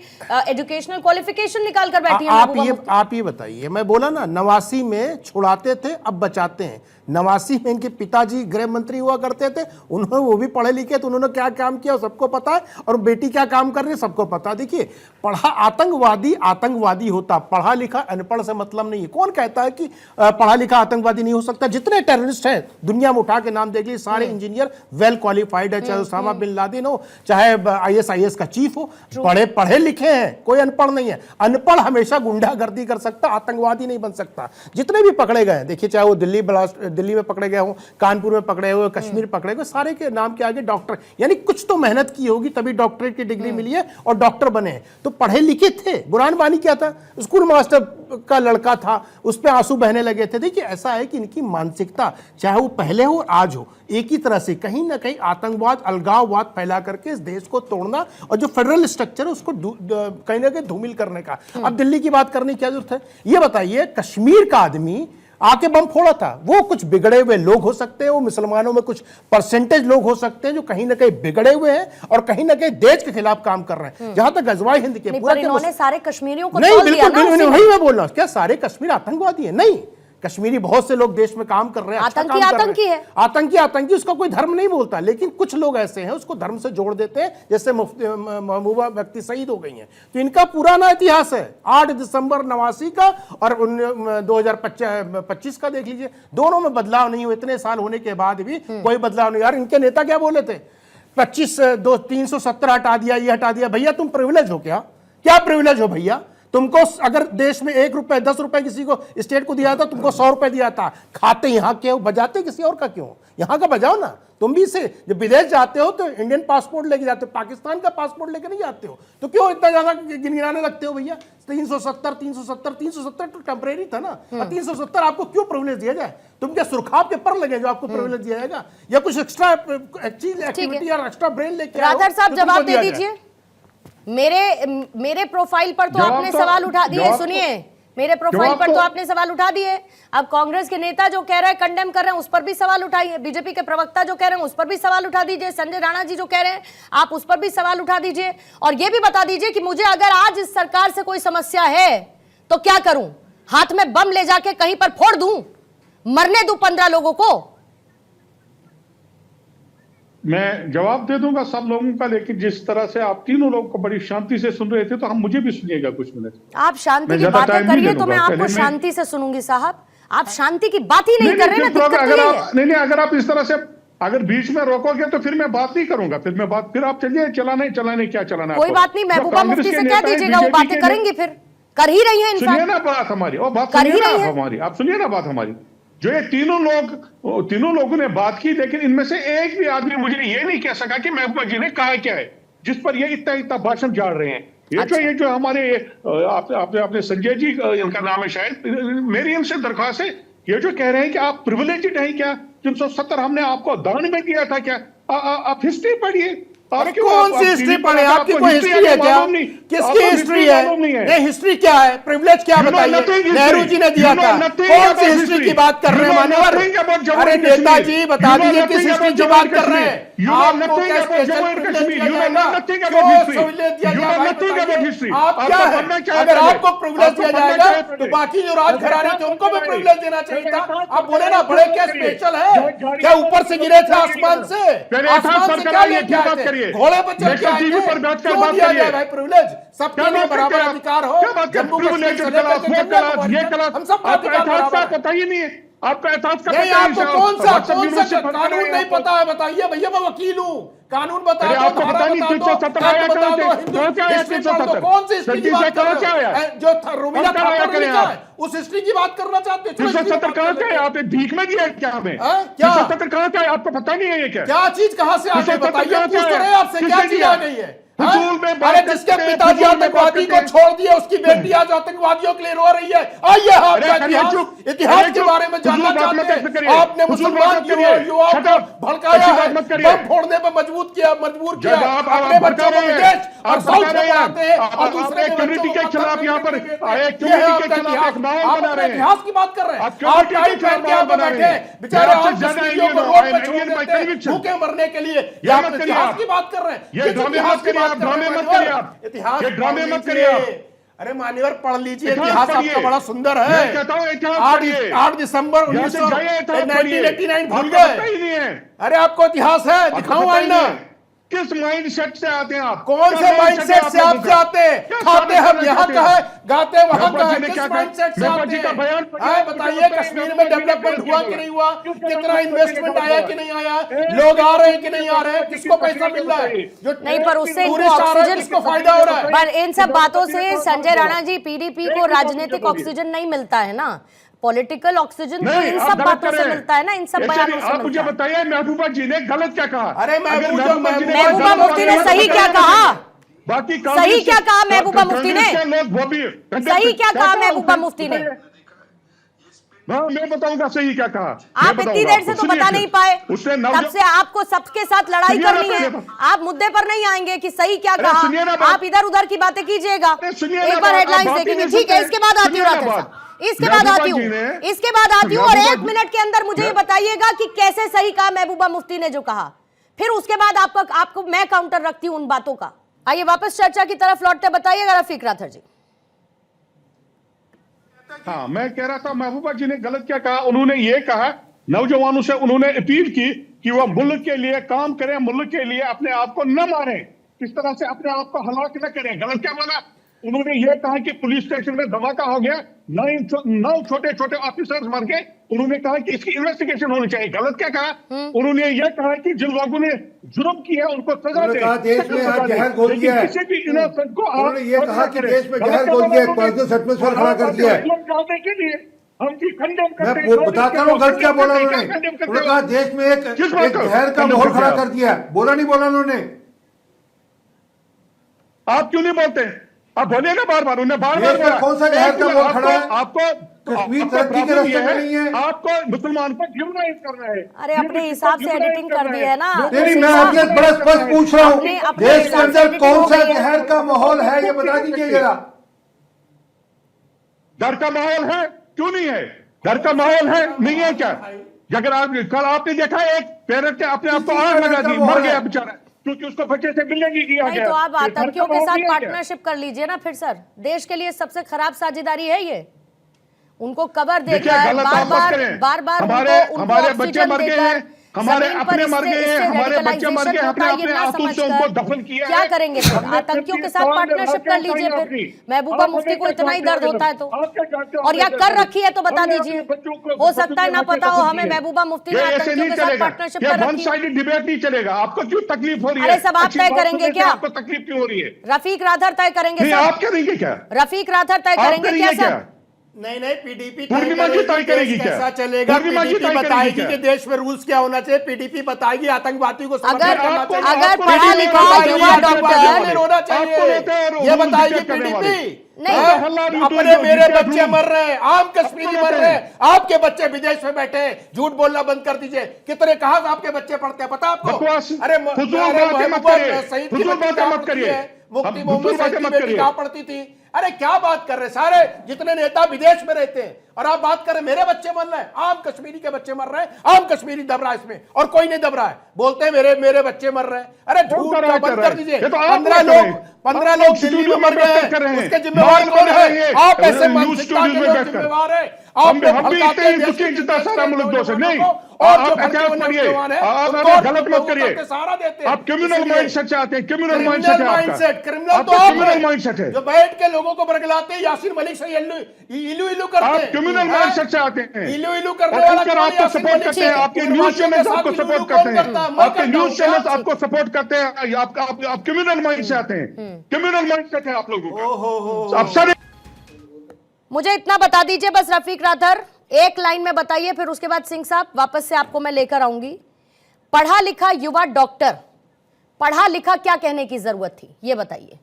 एजुकेशनल क्वालिफिकेशन निकाल कर बैठी है। आप ये बताइए, मैं बोला ना 89 में छुड़ाते थे, अब बचाते हैं। 89 में इनके पिताजी गृह मंत्री हुआ करते थे, उन्होंने, वो भी पढ़े लिखे, तो उन्होंने क्या काम किया सबको पता है, और बेटी क्या काम कर रही है सबको पता है। देखिए, पढ़ा आतंकवादी आतंकवादी होता, पढ़ा लिखा अनपढ़ से मतलब नहीं है। कौन कहता है कि पढ़ा लिखा आतंकवादी नहीं हो सकता? जितने टेररिस्ट हैं दुनिया में उठा के नाम देख लीजिए, सारे इंजीनियर वेल क्वालिफाइड है, चाहे उसामा बिन लादेन हो, चाहे ISIS का चीफ हो, पढ़े लिखे हैं, कोई अनपढ़ नहीं है। अनपढ़ हमेशा गुंडागर्दी कर सकता, आतंकवादी नहीं बन सकता। जितने भी पकड़े गए, देखिए, चाहे वो दिल्ली में पकड़े गए हो, कानपुर में पकड़े हुए, कश्मीर पकड़े गए, सारे के नाम के आगे डॉक्टर, यानी कुछ तो मेहनत की होगी तभी डॉक्टरेट की डिग्री मिली है और डॉक्टर बने हैं। तो पढ़े लिखे थे। बुरहान बानी क्या था? स्कूल मास्टर का लड़का था, उस पर आंसू बहने लगे थे। देखिए, ऐसा है कि इनकी मानसिकता, चाहे वो पहले हो आज हो, एक ही तरह से कहीं ना कहीं आतंकवाद, अलगाववाद फैला करके इस देश को तोड़ना, और जो फेडरल स्ट्रक्चर है उसको कहीं ना कहीं धूमिल करने का। अब दिल्ली की बात करने की क्या जरूरत है? ये बताइए, कश्मीर का आदमी आके बम फोड़ा था, वो कुछ बिगड़े हुए लोग हो सकते हैं, वो मुसलमानों में कुछ परसेंटेज लोग हो सकते हैं जो कहीं ना कहीं बिगड़े हुए हैं और कहीं ना कहीं देश के खिलाफ काम कर रहे हैं। जहां तक गजवाई हिंद के पूरा, इन्होंने सारे कश्मीरियों को नहीं, तोड़ दिया बिल्कुल ना। वही मैं बोल रहा हूं। क्या सारे कश्मीर आतंकवादी है? नहीं, कश्मीरी बहुत से लोग देश में काम कर रहे हैं, अच्छा काम कर रहे हैं। आतंकी उसका कोई धर्म नहीं बोलता, लेकिन कुछ लोग ऐसे हैं उसको धर्म से जोड़ देते हैं, जैसे महबूबा व्यक्ति शहीद हो गई हैं। तो इनका पुराना इतिहास है, 8 दिसंबर 89 का और 2025 का देख लीजिए, दोनों में बदलाव नहीं हुए। इतने साल होने के बाद भी कोई बदलाव नहीं। यार, इनके नेता क्या बोले थे? 370 हटा दिया, ये हटा दिया। भैया, तुम प्रिविलेज हो क्या प्रिविलेज हो भैया? तुमको अगर देश में 1 रुपए 10 रुपए किसी को, स्टेट को दिया था, तुमको 100 रुपए दिया था। खाते यहाँ के हो, बजाते किसी और का क्यों? यहाँ का बजाओ ना। तुम भी से जब विदेश जाते हो तो इंडियन पासपोर्ट लेके जाते हो, पाकिस्तान का पासपोर्ट लेके नहीं जाते हो, तो क्यों इतना ज्यादा गिनगिनाने लगते हो भैया? 370 तो टेम्परेरी था ना। 370 आपको क्यों प्रिविलेज दिया जाए? तुम क्या सुरखाब के पर लगे जो आपको प्रिविलेज दिया जाएगा? या कुछ एक्स्ट्रा एक्टिविटी या एक्स्ट्रा ब्रेन लेके राधर साहब, जवाब दे दीजिए। मेरे प्रोफाइल पर तो आपने सवाल उठा दिए। सुनिए, मेरे प्रोफाइल पर तो आपने सवाल उठा दिए। अब कांग्रेस के नेता जो कह रहे हैं, कंडेम कर रहे हैं, उस पर भी सवाल उठाइए। बीजेपी के प्रवक्ता जो कह रहे हैं, उस पर भी सवाल उठा दीजिए। संजय राणा जी जो कह रहे हैं, आप उस पर भी सवाल उठा दीजिए। और ये भी बता दीजिए कि मुझे अगर आज इस सरकार से कोई समस्या है तो क्या करूं? हाथ में बम ले जाके कहीं पर फोड़ दूं? मरने दूं 15 लोगों को? मैं जवाब दे दूंगा सब लोगों का, लेकिन जिस तरह से आप तीनों लोग को बड़ी शांति से सुन रहे थे, तो हम मुझे भी सुनिएगा कुछ मिनट। आप शांति की बातें करिए तो मैं आपको शांति से सुनूंगी साहब। आप शांति की बात ही नहीं कर रहे ना। नहीं, अगर आप इस तरह से अगर बीच में रोकोगे तो फिर मैं बात नहीं करूंगा। फिर आप चलिए, चलाने क्या चलाना है। कोई बात नहीं, महबूबा मुफ्ती से कह दीजिएगा, वो बातें करेंगे। फिर कर ही रही है, सुनिए ना बात हमारी, और बात सुनिए ना हमारी, आप सुनिए ना बात हमारी। जो ये तीनों लोगों ने बात की, लेकिन इनमें से एक भी आदमी मुझे ये नहीं कह सका कि महबूबा जी ने कहा क्या है, जिस पर ये इतना भाषण झाड़ रहे हैं। ये जो हमारे आपने संजय जी, इनका नाम है शायद, मेरी इनसे दरख्वास्त है, ये जो कह रहे हैं कि आप प्रिविलेज्ड हैं क्या, 370 हमने आपको दान में दिया था क्या? आप हिस्ट्री पढ़िए। कौन सी हिस्ट्री पढ़े? आपकी कोई हिस्ट्री है क्या? किसकी हिस्ट्री है? नहीं, हिस्ट्री क्या है? प्रिविलेज क्या बताइए? नेहरू जी ने दिया था। कौन सी हिस्ट्री की बात कर रहे हैं मान्यवर? अरे नेताजी बता दीजिए किस हिस्ट्री की बात कर रहे हैं? आपको क्या स्पेशल प्रिविलेज दिया जाएगा? क्यों सहूलियत दिया जाएगा? आप क्या है? अगर आपको प्रिविलेज दिया जाएगा तो बाकी जो राजघराने थे उनको भी प्रिविलेज देना चाहिए था। आप बोले ना बड़े क्या स्पेशल है, क्या ऊपर से गिरे थे आसमान से? आसमान से क्या लेके आए थे? घोड़े पर चढ़ के आए थे? क्यों दिया जाए भाई प्रिविलेज? सबके लिए बराबर अधिकार हो। जम्मू कश्मीर से लेकर के कन्याकुमारी, हम सब का अधिकार बराबर है। पता ही नहीं है आपका एहसास का नहीं, आपको कौन सा कानून नहीं पता है? बताइए भैया, मैं वकील हूँ, कानून बता दो, आपको पता नहीं 370 आया बता दो, हिस्ट्री पढ़ दो। कौन सी हिस्ट्री की बात कर रहे हो? जो रुबीना ठाकुर ने लिखा है उस हिस्ट्री की बात करना चाहते हैं? 370 कहाँ से आप भीख में दिया क्या हमें? क्या 370 कहाँ से आपको पता नहीं है? ये क्या चीज कहाँ से आ गई बताइए? पूछ तो रहे आपसे, क्या चीज आ गई है? अरे जिसके पिताजी आतंकवादी को छोड़ दिए उसकी बेटी आज आतंकवादियों के लिए रो रही है। आइए आपका इतिहास के बारे में जानना चाहते हैं। आपने मुसलमान युवाओं को भड़काया है, बम फोड़ने पर मजबूर किया अपने बच्चों को विदेश और साउथ में पढ़ाते हैं और दूसरे कम्युनिटी के खिलाफ यहाँ पर इतिहास की बात कर रहे हैं। आप टाई पहन के आप बैठे बेचारे रोड पे छोड़ देते हैं भूखे मरने के लिए। इतिहास की बात कर रहे हैं। ड्रामे मत करिए आप, इतिहास ये ड्रामे मत करिए आप। अरे मान्यवर पढ़ लीजिए, इतिहास आपका बड़ा सुंदर है। मैं कहता हूँ इतिहास पढ़िए। 8 दिसंबर 1989 भूल गए? अरे आपको इतिहास है, दिखाऊं आईना। किस माइंडसेट से आते हैं आप? कौन से माइंडसेट से आप आते हैं? खाते हम यहाँ का है, गाते वहां का है, किस माइंडसेट से आते हैं? बताइए कश्मीर में डेवलपमेंट हुआ कि नहीं हुआ? कितना इन्वेस्टमेंट आया कि नहीं आया? लोग आ रहे हैं कि नहीं आ रहे हैं? किसको पैसा मिल रहा है? जो नहीं, पर उससे ऑक्सीजन किसको फायदा हो रहा है? पर इन सब बातों से संजय राणा जी, पीडीपी को राजनीतिक ऑक्सीजन नहीं मिलता है ना, पॉलिटिकल ऑक्सीजन तो इन सब बातों से मिलता है ना, इन सब बयानों से आप मुझे बताइए महबूबा जी ने गलत क्या कहा? अरे महबूबा मुफ्ती ने सही क्या कहा? बाकी सही क्या कहा महबूबा मुफ्ती ने? सही क्या कहा महबूबा मुफ्ती ने? मैं बताऊंगा सही क्या कहा। आप इतनी देर से तो बता नहीं पाए, तब से आपको सबके साथ लड़ाई करनी है, आप मुद्दे पर नहीं आएंगे कि सही क्या कहा। आप इधर उधर की बातें कीजिएगा, एक बार हेडलाइंस देखेंगे, ठीक है, इसके बाद आती हूँ, इसके बाद आती हूँ और 1 मिनट के अंदर मुझे ये बताइएगा कि कैसे सही कहा महबूबा मुफ्ती ने जो कहा, फिर उसके बाद आपको मैं काउंटर रखती हूँ उन बातों का। आइए वापस चर्चा की तरफ लौटते, बताइएगा रफीक राथर जी। हाँ, मैं कह रहा था महबूबा जी ने गलत क्या कहा। उन्होंने ये कहा नौजवानों से, उन्होंने अपील की कि वह मुल्क के लिए काम करें, मुल्क के लिए अपने आप को न मारें, किस तरह से अपने आप को हलाक न करें। गलत क्या बोला? उन्होंने ये कहा कि पुलिस स्टेशन में धमाका हो गया, 9 छोटे छोटे ऑफिसर्स मर गए, उन्होंने कहा कि इसकी इन्वेस्टिगेशन होनी चाहिए। गलत क्या कहा? उन्होंने ये कहा कि जिन लोगों ने जुर्म किया उनको सजा दे। देश में आज जहर घोल दिया है, किसी भी इनोसेंट को उन्होंने ये कहा कि देश में जहर घोल दिया है, पर्सनल एटमॉस्फेयर खड़ा कर दिया है। मैं बताता हूँ गलत क्या बोला उन्होंने। उन्होंने कहा देश में एक जहर का माहौल खड़ा कर दिया है। बोला नहीं बोला उन्होंने? आप क्यों नहीं बोलते? आप बोलिएगा बार बार। उन्हें बार बार कौन सा जहर का माहौल खड़ा है? आपको कश्मीर तरक्की के रास्ते में नहीं है। आपको मुसलमान को ह्यूमनाइज करना है। अरे अपने हिसाब से एडिटिंग कर दी है ना। नहीं, मैं आपसे बड़ा स्पष्ट पूछ रहा हूँ, देश के अंदर कौन सा जहर का माहौल है ये बता दीजिए जरा। डर का माहौल है? क्यों नहीं है? डर का माहौल है, नहीं है क्या? अगर आप कल आपने देखा एक पेरेंट ने अपने आप को आग लगा दी, मर गया बेचारा, क्योंकि उसको बच्चे से मिलने नहीं दिया गया। तो आप आतंकियों के साथ पार्टनरशिप कर लीजिए ना फिर सर। देश के लिए सबसे खराब साझेदारी है ये। उनको कवर देकर बार बार हमारे बच्चे मर गए हैं, हमारे अपने मर गए हैं, हमारे बच्चे मर गए, अपने हाथों से उनको दफन किया। क्या करेंगे फिर? आतंकियों के साथ पार्टनरशिप कर लीजिए फिर। महबूबा मुफ्ती को इतना ही दर्द होता है तो, और या कर रखी है तो बता दीजिए। हो सकता है ना पता हो हमें, महबूबा मुफ्ती ने आतंकियों के साथ पार्टनरशिप कर रखी है। डिबेट नहीं चलेगा। आपको क्यों तकलीफ हो रही है? अरे सब आप तय करेंगे क्या? आपको तकलीफ क्यों हो रही है? रफीक राथर तय करेंगे। आप करेंगे क्या? रफीक राथर तय करेंगे क्या सर? नहीं, पीडीपी तय करेगी कैसा चलेगा? पीडीपी बताएगी कि देश में रूल्स क्या होना चाहिए, पीडीपी बताएगी आतंकवादियों को अगर पढ़ा लिखा युवा डॉक्टर होना चाहिए, ये बताएगी पीडीपी। नहीं, अपने मेरे बच्चे मर रहे हैं, आम कश्मीरी मर रहे हैं, आपके बच्चे विदेश में बैठे हैं, झूठ बोलना बंद कर दीजिए। कितने कहाँ आपके बच्चे पढ़ते हैं पता आपको? अरे मत करिए। मुफ्ती मोहम्मद की बेटी कहाँ पढ़ती थी? अरे क्या बात कर रहे, सारे जितने नेता विदेश में रहते हैं और आप बात कर रहे मेरे बच्चे मर रहे हैं, आम कश्मीरी के बच्चे मर रहे हैं, आम कश्मीरी दब रहा है इसमें और कोई नहीं दब रहा है, बोलते हैं मेरे मेरे बच्चे मर रहे हैं। अरे झूठ का बंद कर दीजिए। 15 लोग दिल्ली में मर गए हैं, उसके जिम्मेवार कौन है? आप ऐसे मानसिकता के लोग जिम्मेवार है। हम भी इतने दुखी जितना सारा मुल्क दोस्त है। नहीं, और जो आप पढ़िए, आप गलत मत करिए। सहारा देते हैं। आप क्रिमिनल माइंडसेट से आते हैं, क्रिमिनल माइंडसेट है आपका। क्रिमिनल तो आप क्रिमिनल माइंडसेट है जो बैठ के लोगों को बरगलाते हैं, यासीन मलिक से इलू इलू करते आप हैं। क्रिमिनल माइंडसेट से आते हैं। इलू इलू करने वाला कौन है? आपको यासीन सपोर्ट मलिक करते हैं, से। आपके न्यूज चैनल्स आपको सपोर्ट करते हैं, आपके न्यूज चैनल्स आप आपको सपोर्ट करते हैं। आप क्रिमिनल माइंड से आते हैं, क्रिमिनल माइंडसेट है आप लोगों का। आप सारे मुझे इतना बता दीजिए बस रफीक राथर, एक लाइन में बताइए, फिर उसके बाद सिंह साहब वापस से आपको मैं लेकर आऊंगी। पढ़ा लिखा युवा डॉक्टर, पढ़ा लिखा क्या कहने की जरूरत थी, ये बताइए।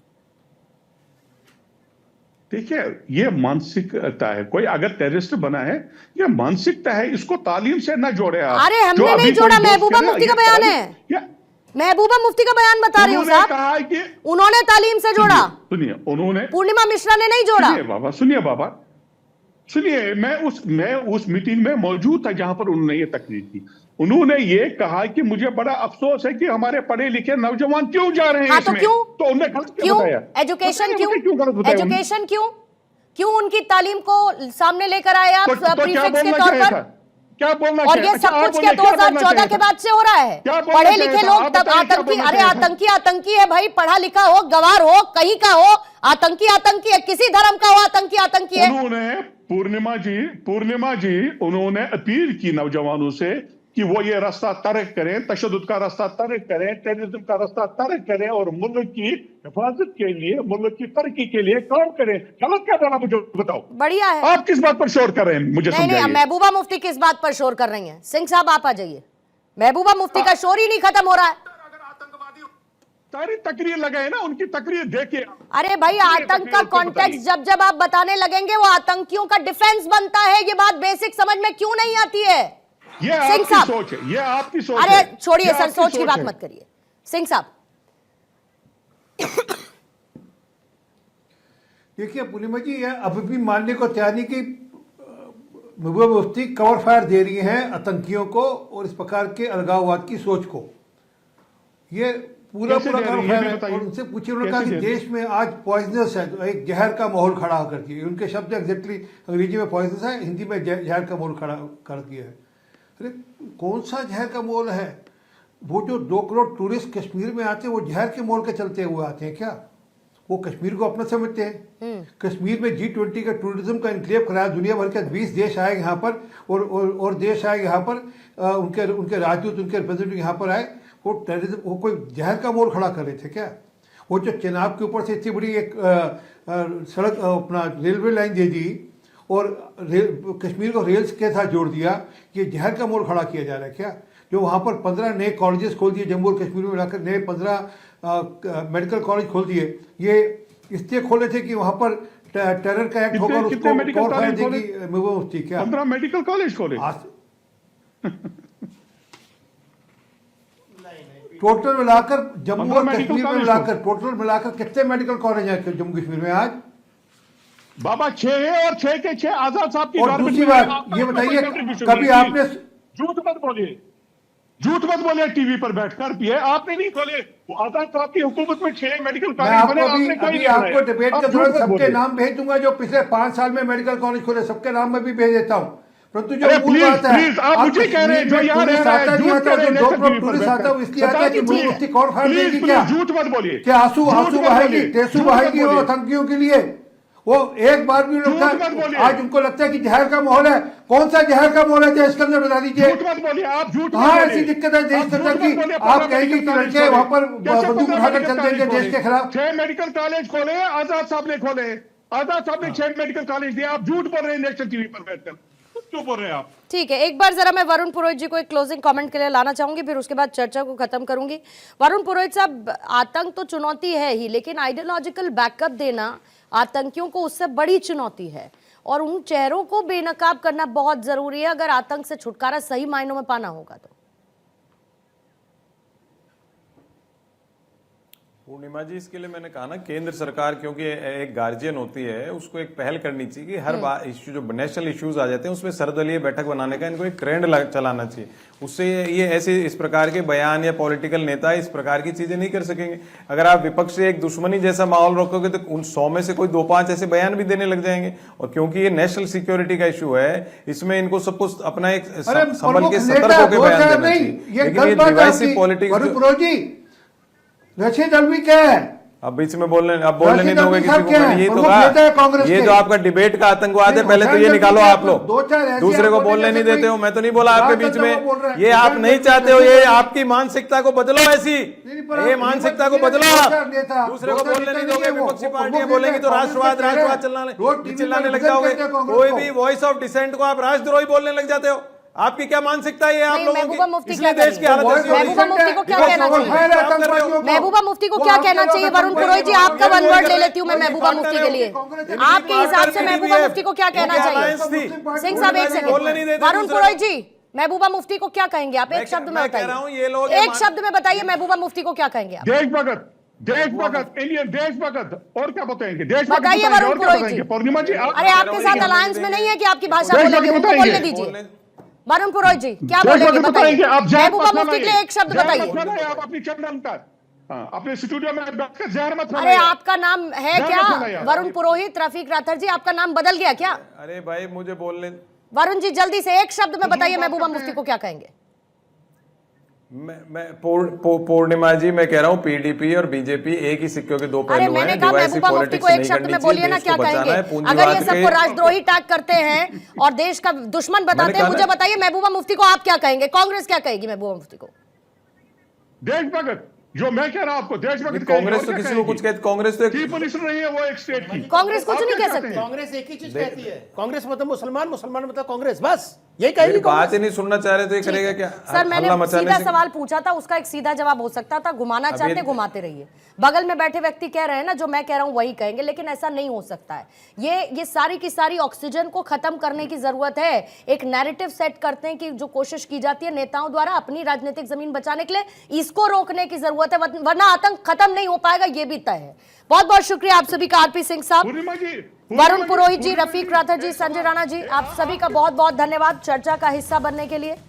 देखिए, ये मानसिकता है। कोई अगर टेररिस्ट बना है, ये मानसिकता है, इसको तालीम से ना जोड़े आप। अरे हमने नहीं जोड़ा, महबूबा मुफ्ती का बयान है, महबूबा मुफ्ती का बयान बता रही हूं साहब। कहा है कि उन्होंने तालीम से जोड़ा, सुनिए, उन्होंने पूर्णिमा मिश्रा ने नहीं जोड़ा। सुनिए बाबा, सुनिए, मैं उस मीटिंग में मौजूद था जहां पर उन्होंने ये तकरीर की। उन्होंने ये कहा कि मुझे बड़ा अफसोस है कि हमारे पढ़े लिखे नौजवान क्यों जा रहे हैं हाँ, तो इसमें। क्यों? तो उन्होंने गलत क्यों? बताया। एजुकेशन क्यों? गलत बताया? एजुकेशन क्यों उनकी तालीम को सामने लेकर आए आप तो क्या प्रीफिक्स के बोलना तौर चाहिए पर? था? क्या बोलना और चाहिए? ये सब कुछ बोलिए, क्या 2014 के बाद से हो रहा है? क्या बोलना पढ़े चाहिए लिखे था? लोग आप तब बताइए, क्या आतंकी, बोलना अरे चाहिए था? आतंकी है भाई, पढ़ा लिखा हो, गवार हो, कहीं का हो, आतंकी है, किसी धर्म का हो, आतंकी है। उन्होंने पूर्णिमा जी उन्होंने अपील की नौजवानों से कि वो ये रास्ता तर्क करें, तशद्दुद का रास्ता तर्क करें, टेररिज्म का रास्ता तर्क करें और मुल्क की हिफाजत के लिए, मुल्क की तरक्की के लिए काम करें। गलत क्या बोला मुझे बताओ। बढ़िया है। आप किस बात पर शोर कर रहे हैं, मुझे नहीं, समझाइए। महबूबा मुफ्ती किस बात पर शोर कर रही हैं? सिंह साहब आप आ जाइए। महबूबा मुफ्ती का शोर ही नहीं खत्म हो रहा है। सारी तकरीर लगाए ना, उनकी तकरीर देखिए। अरे भाई, आतंक का कॉन्टेक्स्ट जब आप बताने लगेंगे, वो आतंकियों का डिफेंस बनता है। ये बात बेसिक समझ में क्यों नहीं आती है? ये सिंह आपकी साहब, सोच है, ये आपकी सोच अरे है। छोड़िए ये सर, आपकी सोच की बात है। मत करिए। सिंह साहब देखिए पूर्णिमा जी, यह अभी भी मानने को तैयार नहीं कि महबूबा मुफ्ती कवर फायर दे रही हैं आतंकियों को और इस प्रकार के अलगाववाद की सोच को। ये पूरा कैसे पूरा दे रही कवर हैं, फायर ये भी है। बताइए। और उनसे पूछिए, उन्होंने कहा कैसे कि दे रही देश में आज पॉइजनस है, तो एक जहर का माहौल खड़ा करती है। उनके शब्द एग्जैक्टली अंग्रेजी में पॉइजनस है, हिंदी में जहर का माहौल खड़ा कर दिया है। अरे कौन सा जहर का माहौल है? वो जो 2 करोड़ टूरिस्ट कश्मीर में आते हैं, वो जहर के माहौल के चलते हुए आते हैं क्या? वो कश्मीर को अपना समझते हैं। कश्मीर में G20 का टूरिज्म का इनक्लेव कराया, दुनिया भर के 20 देश आए यहाँ पर और देश आए यहाँ पर, उनके राजदूत, उनके रिप्रेजेंटेटिव यहाँ पर आए। वो टेररिज्म, वो कोई जहर का मोल खड़ा कर रहे थे क्या? वो जो चेनाब के ऊपर से इतनी बड़ी एक सड़क, अपना रेलवे लाइन दे दी और कश्मीर को रेल के साथ जोड़ दिया, ये जहर का मोल खड़ा किया जा रहा है क्या? जो वहाँ पर 15 नए कॉलेजेस खोल दिए, जम्मू और कश्मीर में मिलाकर नए 15 मेडिकल कॉलेज खोल दिए। ये इसलिए खोले थे कि वहाँ पर टेरर का एक्ट होगा, उसको कवर फायर देगी महबूबा मुफ्ती क्या? 15 मेडिकल कॉलेज खोले। टोटल मिलाकर जम्मू और मेडिकल कश्मीर में कॉलेज मिलाकर टोटल मिलाकर कितने मेडिकल कॉलेज हैं जम्मू कश्मीर में आज? बाबा 6 है, और 6 के 6 आजाद साहब की और गवर्नमेंट दूसरी में बात आपका ये कोई बताइए, contribution कभी नहीं की। आपने झूठ मत बोलिए टीवी पर बैठकर भी है, आपने नहीं खोले। वो आजाद साहब की हुकूमत में 6 मेडिकल मैं कॉलेज बने, आपको आपने कोई अभी नहीं आपको बनाया। डिबेट आप के झूठ दौरान मत सबके बोलिए। नाम भेज दूंगा, जो पिछले 5 साल में मेडिकल कॉलेज खोले, सबके नाम मैं भी भेज देता हूँ। परंतु जो अरे मूल बात है, प्लीज, आप मुझे कह रहे हैं जो यहाँ रह रहा है, नहीं झूठ आता, कह रहे जो हैं, 2 नेशनल करोड़ टीवी पर टूरिस्ट आता है, वो इसलिए आता है कि बैठकर। महबूबा मुफ्ती कौर फायर प्लीज, देगी क्या? झूठ मत बोलिए। क्या आंसू झूठ मत बहाएगी, बोलिए। टेसू झूठ मत बहाएगी वो बोलिए। आतंकियों के लिए? वो एक बार भी झूठ मत लगता बोलिए। आज उनको लगता है कि जहर का माहौल है। कौन सा जहर का माहौल है देश के अंदर, बता दीजिए। झूठ मत बोलिए, आप झूठ मत हाँ, बोलिए। ऐसी दिक्कत है देश आप के झूठ अंदर मत की, बोलिए। आप 15 कहेंगे कि मेडिकल लड़के कॉलेज वहां पर कैसे बंदूक 15 उठाकर मेडिकल चल देंगे कॉलेज देश के खिलाफ। 6 मेडिकल कॉलेज खोले, आजाद साहब ने खोले। आजाद साहब ने 6 मेडिकल कॉलेज दिए। आप झूठ बोल रहे हैं नेशनल टीवी पर बैठकर। क्यों बोल रहे हैं आप? ठीक है, एक बार जरा मैं वरुण पुरोहित जी को एक क्लोजिंग कमेंट के लिए लाना चाहूंगी, फिर उसके बाद चर्चा को खत्म करूंगी। वरुण पुरोहित साहब, आतंक तो चुनौती है ही, लेकिन आइडियोलॉजिकल बैकअप देना आतंकियों को उससे बड़ी चुनौती है, और उन चेहरों को बेनकाब करना बहुत जरूरी है अगर आतंक से छुटकारा सही मायनों में पाना होगा तो। पूर्णिमा जी, इसके लिए मैंने कहा ना, केंद्र सरकार क्योंकि एक गार्जियन होती है, उसको एक पहल करनी चाहिए कि हर बार इश्यू जो नेशनल इश्यूज आ जाते हैं उसमें सर्वदलीय बैठक बनाने का इनको एक ट्रेंड चलाना चाहिए। उससे ये ऐसे इस प्रकार के बयान या पॉलिटिकल नेता इस प्रकार की चीजें नहीं कर सकेंगे। अगर आप विपक्ष से एक दुश्मनी जैसा माहौल रखोगे तो उन 100 में से कोई 2-5 ऐसे बयान भी देने लग जाएंगे। और क्योंकि ये नेशनल सिक्योरिटी का इशू है, इसमें इनको सबको अपना एक संभल के सतर्क होकर बयान देना चाहिए। लेकिन ये डिवाइसिव पॉलिटिक्स रशीद अलवी क्या है? अब बीच में बोलने नहीं दोगे किसी को। मैंने ये तो कहा, ये जो आपका डिबेट का आतंकवाद है, पहले तो ये निकालो आप लोग। दूसरे को बोलने नहीं देते हो। मैं तो नहीं बोला आपके बीच में, ये आप नहीं चाहते हो, ये आपकी मानसिकता को बदलो। ऐसी ये मानसिकता को बदलो आप। दूसरे को बोलने नहीं दोगे, विपक्षी पार्टियां बोलेंगी तो राष्ट्रवाद चिल्लाने लग जाओगे। कोई भी वॉइस ऑफ डिसेंट को आप राष्ट्रद्रोही बोलने लग जाते हो। आपकी क्या मानसिकता है आप लोगों महबूबा मुफ्ती की? क्या इसलिए देश की हालत ऐसी हो रही है। महबूबा मुफ्ती को क्या कहना चाहिए? महबूबा मुफ्ती को क्या कहना चाहिए? वरुण पुरोहित जी, आपका वन वर्ड ले लेती हूँ मैं महबूबा मुफ्ती के लिए। आपके हिसाब से महबूबा मुफ्ती को क्या कहना चाहिए? सिंह साहब एक सेकंड। वरुण पुरोहित जी, महबूबा मुफ्ती को क्या कहेंगे आप? एक शब्द में बताइए, एक शब्द में बताइए महबूबा मुफ्ती को क्या कहेंगे आप? देशभगत, इंडियन देशभगत, और क्या बताएंगे? बताइए वरुण पुरोहित जी। पूर्णिमा जी, अरे आपके साथ अलायंस में नहीं है कि आपकी भाषा बोलेंगे, उनको बोलने दीजिए। वरुण पुरोहित जी क्या बोलेंगे बताइए। महबूबा मुफ्ती के लिए एक शब्द बताइए। आप अपनी चंदन का अपने स्टूडियो में बैठकर जहर मत अरे आपका नाम है क्या वरुण पुरोहित? रफीक राथर जी, आपका नाम बदल गया क्या? अरे भाई मुझे बोलने। वरुण जी जल्दी से एक शब्द में बताइए महबूबा मुफ्ती को क्या कहेंगे? मैं पूर्णिमा जी, मैं कह रहा हूँ पीडीपी और बीजेपी एक ही सिक्के के दो पहलू हैं। मैंने कहा महबूबा मुफ्ती को एक शब्द में बोलिए ना, क्या कहेंगे? अगर ये सबको राष्ट्रद्रोही टैग करते हैं और देश का दुश्मन बताते हैं, मुझे बताइए महबूबा मुफ्ती को आप क्या कहेंगे? कांग्रेस क्या कहेगी महबूबा मुफ्ती को? देशभगत, जो मैं कह रहा हूं आपको, देशभक्त। कांग्रेस तो किसी को कुछ कहती, कांग्रेस तो चीफ मिनिस्टर नहीं है वो एक स्टेट की। कांग्रेस कुछ नहीं कह सकती। कांग्रेस एक ही चीज कहती है, कांग्रेस मतलब मुसलमान, मुसलमान मतलब कांग्रेस, बस यही कहेगी। बात ही नहीं सुनना चाह रहे तो ये करेगा क्या? सर मैंने सीधा सवाल पूछा था, उसका एक सीधा जवाब हो सकता था, घुमाना चाहते घुमाते रहिए। बगल में बैठे व्यक्ति कह रहे हैं ना, जो मैं कह रहा हूं वही कहेंगे, लेकिन ऐसा नहीं हो सकता है। ये सारी की सारी ऑक्सीजन को खत्म करने की जरूरत है। एक नैरेटिव सेट करते हैं कि जो कोशिश की जाती है नेताओं द्वारा अपनी राजनीतिक जमीन बचाने के लिए, इसको रोकने की जरूरत है, वरना आतंक खत्म नहीं हो पाएगा, ये भी तय है। बहुत बहुत शुक्रिया आप सभी का, आरपी सिंह साहब, वरुण पुरोहित जी, रफीक राथर जी, संजय राणा जी, आप सभी का बहुत बहुत धन्यवाद चर्चा का हिस्सा बनने के लिए।